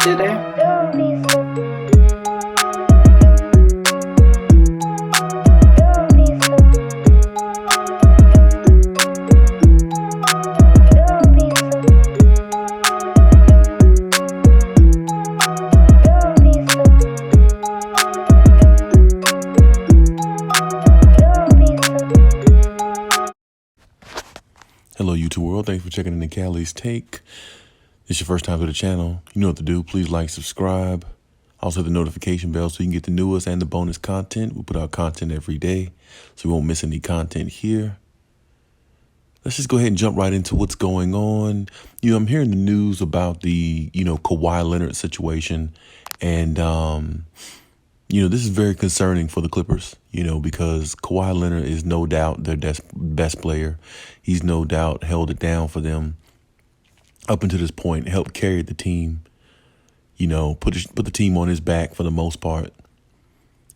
Did they? Hello, YouTube world. Thanks for checking in the Khaliis Take. If it's your first time to the channel, you know what to do. Please like, subscribe. Also, hit the notification bell so you can get the newest and the bonus content. We put out content every day, so you won't miss any content here. Let's just go ahead and jump right into what's going on. I'm hearing the news about the, Kawhi Leonard situation. And, this is very concerning for the Clippers, because Kawhi Leonard is no doubt their best player. He's no doubt held it down for them up until this point, helped carry the team, put the team on his back for the most part.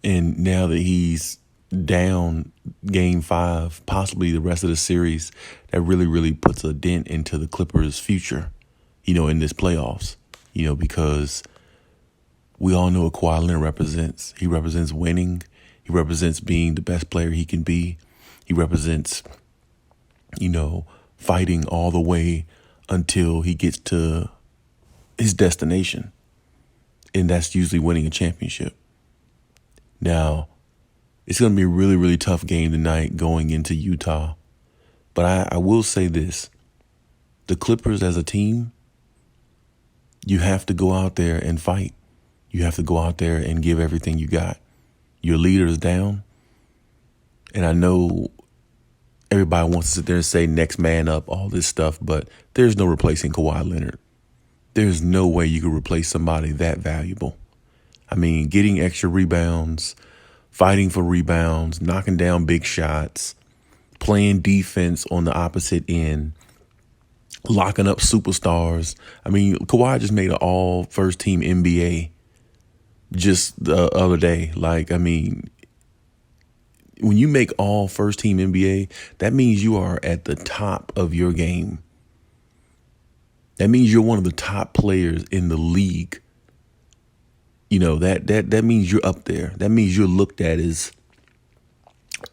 And now that he's down game 5, possibly the rest of the series, that really, really puts a dent into the Clippers' future, in this playoffs, because we all know what Kawhi Leonard represents. He represents winning. He represents being the best player he can be. He represents, fighting all the way until he gets to his destination. And that's usually winning a championship. Now, it's going to be a really, really tough game tonight going into Utah. But I will say this. The Clippers as a team, you have to go out there and fight. You have to go out there and give everything you got. Your leader is down. And I know everybody wants to sit there and say next man up, all this stuff, but there's no replacing Kawhi Leonard. There's no way you could replace somebody that valuable. I mean, getting extra rebounds, fighting for rebounds, knocking down big shots, playing defense on the opposite end, locking up superstars. I mean, Kawhi just made an all first team NBA just the other day. When you make all first team NBA, that means you are at the top of your game. That means you're one of the top players in the league. That means you're up there. That means you're looked at as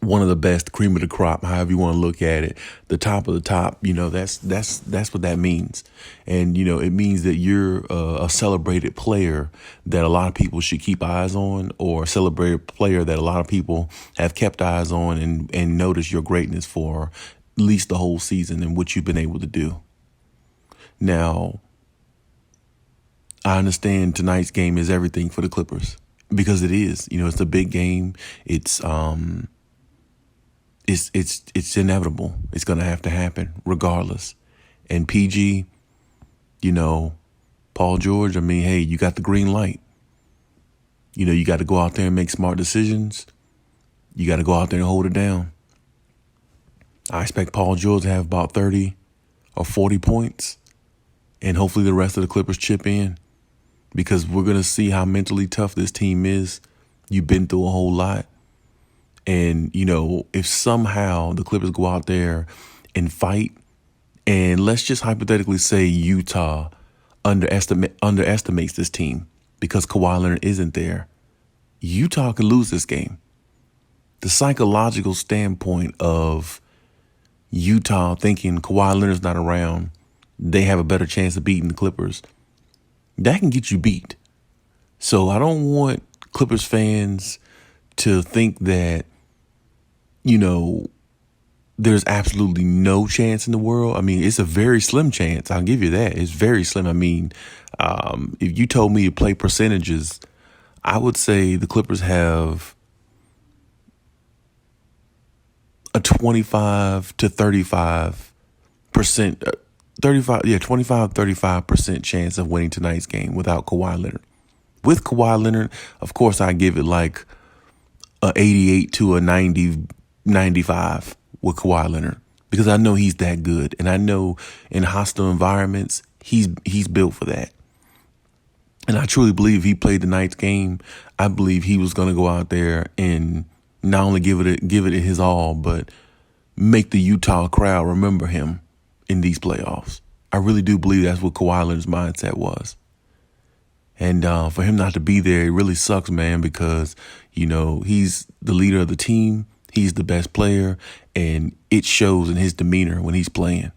one of the best, cream of the crop, however you want to look at it, the top of the top. That's what that means. And, it means that you're a celebrated player that a lot of people should keep eyes on, or a celebrated player that a lot of people have kept eyes on and notice your greatness for at least the whole season and what you've been able to do. Now, I understand tonight's game is everything for the Clippers because it is. It's a big game. It's inevitable. It's going to have to happen regardless. And PG, Paul George, hey, you got the green light. You got to go out there and make smart decisions. You got to go out there and hold it down. I expect Paul George to have about 30 or 40 points. And hopefully the rest of the Clippers chip in, because we're going to see how mentally tough this team is. You've been through a whole lot. And, if somehow the Clippers go out there and fight, and let's just hypothetically say Utah underestimates this team because Kawhi Leonard isn't there, Utah could lose this game. The psychological standpoint of Utah thinking Kawhi Leonard's not around, they have a better chance of beating the Clippers, that can get you beat. So I don't want Clippers fans to think that, there's absolutely no chance in the world. It's a very slim chance. I'll give you that. It's very slim. If you told me to play percentages, I would say the Clippers have a 25 to 35%, 35% chance of winning tonight's game without Kawhi Leonard. With Kawhi Leonard, of course, I give it like a 88 to a 90, 95 with Kawhi Leonard, because I know he's that good. And I know in hostile environments, he's built for that. And I truly believe if he played tonight's game, I believe he was going to go out there and not only give it his all, but make the Utah crowd remember him in these playoffs. I really do believe that's what Kawhi Leonard's mindset was. And for him not to be there, it really sucks, man, because, he's the leader of the team. He's the best player, and it shows in his demeanor when he's playing.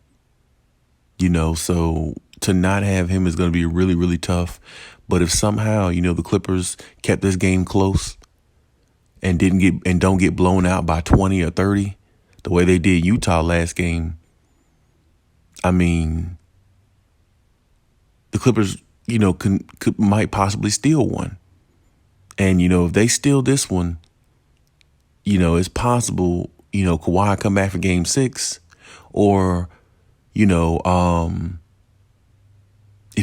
So to not have him is going to be really, really tough. But if somehow, the Clippers kept this game close and don't get blown out by 20 or 30, the way they did Utah last game, I mean, the Clippers, might possibly steal one. And, if they steal this one, it's possible, Kawhi come back for game 6, or, if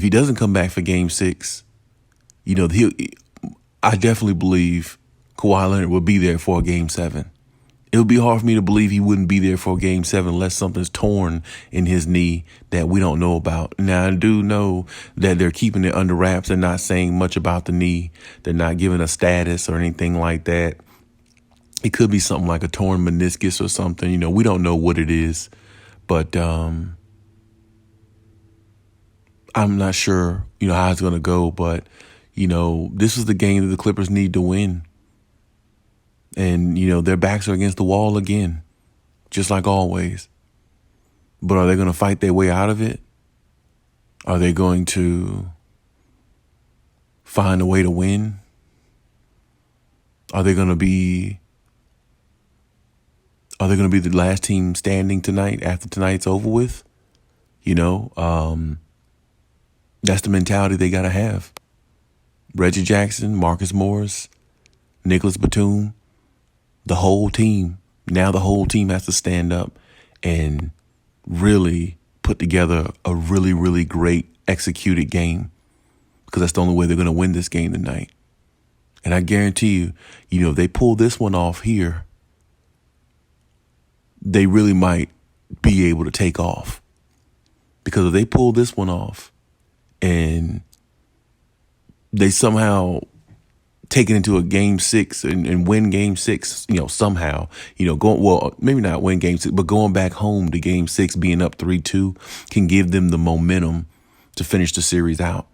he doesn't come back for game 6, I definitely believe Kawhi Leonard will be there for a game 7. It would be hard for me to believe he wouldn't be there for a game 7 unless something's torn in his knee that we don't know about. Now, I do know that they're keeping it under wraps. They're not saying much about the knee. They're not giving a status or anything like that. It could be something like a torn meniscus or something. We don't know what it is. But I'm not sure, how it's going to go. But, this is the game that the Clippers need to win. And, their backs are against the wall again, just like always. But are they going to fight their way out of it? Are they going to find a way to win? Are they going to be the last team standing tonight after tonight's over with? That's the mentality they got to have. Reggie Jackson, Marcus Morris, Nicholas Batum, the whole team. Now the whole team has to stand up and really put together a really, really great executed game, because that's the only way they're going to win this game tonight. And I guarantee you, if they pull this one off here, they really might be able to take off. Because if they pull this one off and they somehow take it into a game 6 and win game 6, somehow, maybe not win game 6, but going back home to game 6, being up 3-2 can give them the momentum to finish the series out.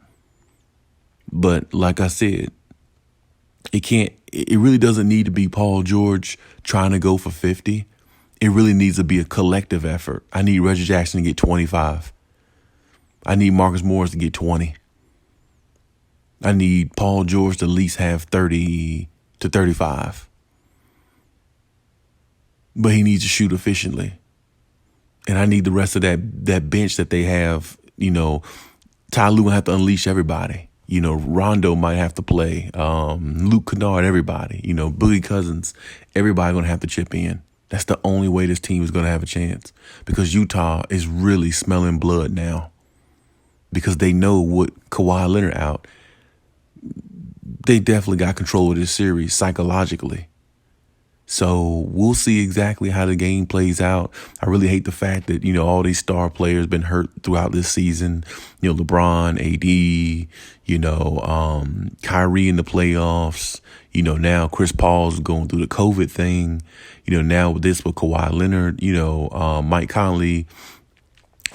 But like I said, it really doesn't need to be Paul George trying to go for 50. It really needs to be a collective effort. I need Reggie Jackson to get 25. I need Marcus Morris to get 20. I need Paul George to at least have 30 to 35. But he needs to shoot efficiently. And I need the rest of that bench that they have. Ty Lue will have to unleash everybody. Rondo might have to play. Luke Kennard, everybody. Boogie Cousins, everybody going to have to chip in. That's the only way this team is going to have a chance, because Utah is really smelling blood now, because they know what Kawhi Leonard out. They definitely got control of this series psychologically. So we'll see exactly how the game plays out. I really hate the fact that, all these star players been hurt throughout this season. LeBron, AD, Kyrie in the playoffs. Now Chris Paul's going through the COVID thing. Now with Kawhi Leonard, Mike Conley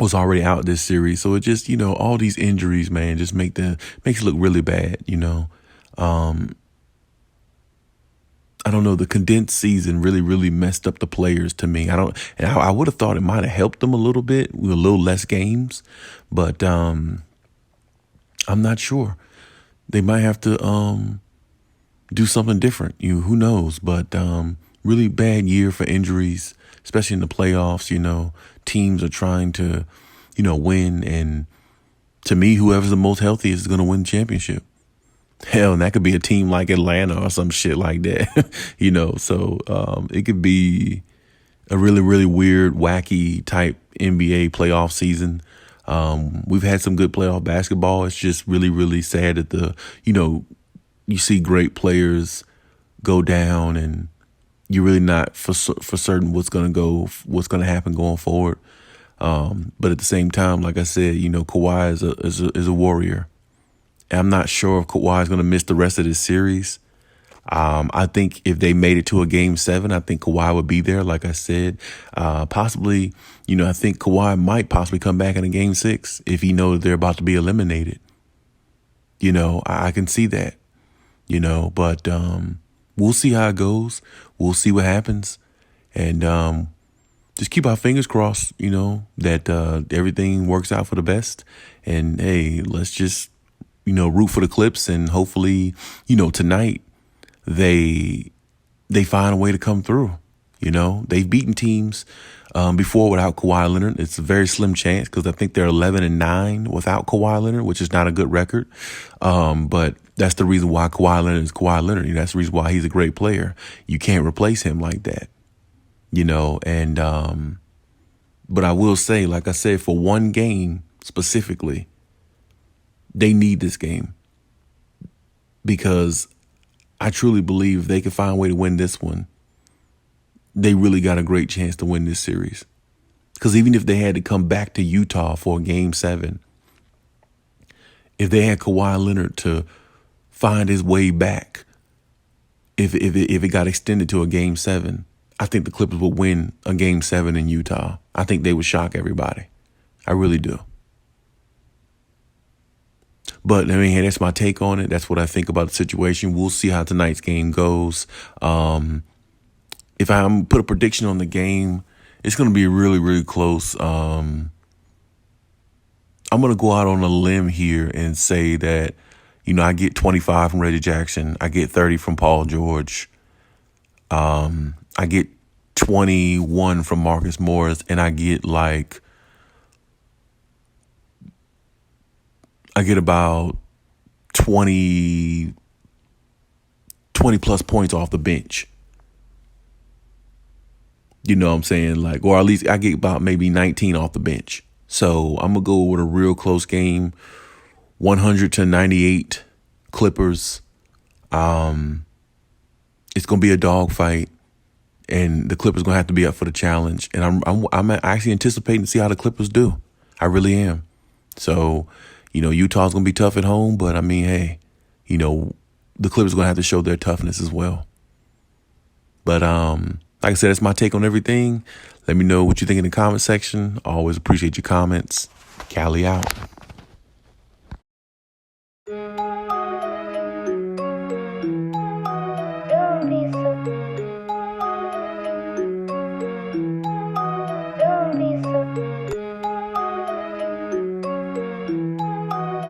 was already out this series. So it just, all these injuries, man, just makes it look really bad, I don't know. The condensed season really, really messed up the players to me. I would have thought it might have helped them a little bit with a little less games, but I'm not sure. They might have to do something different. Who knows? But really bad year for injuries, especially in the playoffs. Teams are trying to, win, and to me, whoever's the most healthiest is going to win the championship. Hell, and that could be a team like Atlanta or some shit like that, So it could be a really, really weird, wacky type NBA playoff season. We've had some good playoff basketball. It's just really, really sad that you see great players go down, and you're really not for certain what's going to happen going forward. But at the same time, like I said, Kawhi is a warrior. I'm not sure if Kawhi is going to miss the rest of this series. I think if they made it to a game 7, I think Kawhi would be there. Like I said, possibly, I think Kawhi might possibly come back in a game 6 if he knows they're about to be eliminated. I can see that, but we'll see how it goes. We'll see what happens. And just keep our fingers crossed, that everything works out for the best. And hey, let's just, root for the Clips, and hopefully, tonight they find a way to come through. They've beaten teams before without Kawhi Leonard. It's a very slim chance because I think they're 11-9 without Kawhi Leonard, which is not a good record. But that's the reason why Kawhi Leonard is Kawhi Leonard. That's the reason why he's a great player. You can't replace him like that. And but I will say, like I said, for one game specifically, they need this game because I truly believe if they can find a way to win this one, they really got a great chance to win this series. Because even if they had to come back to Utah for a Game 7, if they had Kawhi Leonard to find his way back, if it got extended to a Game 7, I think the Clippers would win a Game 7 in Utah. I think they would shock everybody. I really do. But hey, that's my take on it. That's what I think about the situation. We'll see how tonight's game goes. If I put a prediction on the game, it's going to be really, really close. I'm going to go out on a limb here and say that, I get 25 from Reggie Jackson. I get 30 from Paul George. I get 21 from Marcus Morris, and I get about 20 plus points off the bench. You know what I'm saying? Or at least I get about maybe 19 off the bench. So I'm going to go with a real close game, 100-98 Clippers. It's going to be a dogfight, and the Clippers going to have to be up for the challenge. And I'm actually anticipating to see how the Clippers do. I really am. So, Utah's going to be tough at home, but I mean, hey, the Clippers are going to have to show their toughness as well. But like I said, that's my take on everything. Let me know what you think in the comment section. I always appreciate your comments. Cali out.